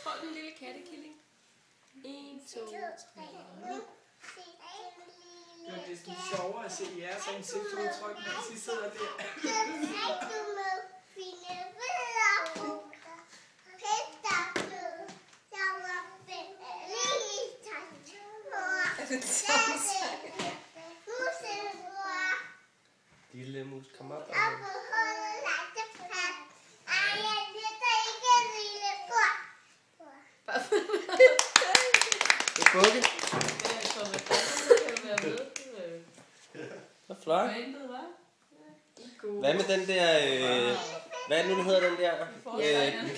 Hold den lille kattekilling. 1, 2, 3. Det er næsten sjovere at se jeres ansigtsudtryk, mens I sidder der. Lille mus, kom op. Det er Bukke. Så flot. Hvad med den der... hvad er det nu, den hedder, den der?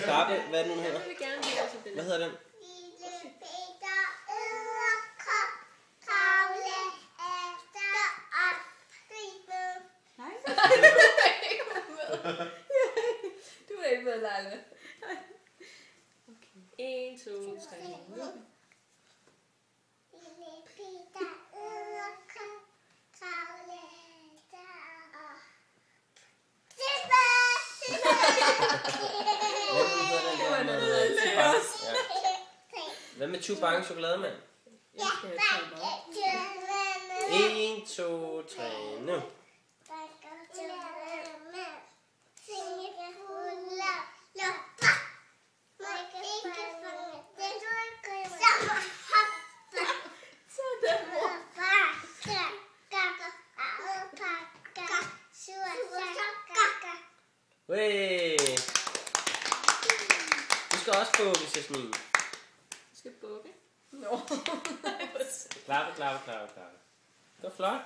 Krabbe, hvad er det nu, den hedder? Hvad hedder den? Du er ikke med, Leila. 1, 2, 3. Hvad med Chewbang chokolademand? 1, 2, 3, nu. Hey. Du skal også bukke, Jasmin. Skal bukke? Nå. Klappe. Det var flot.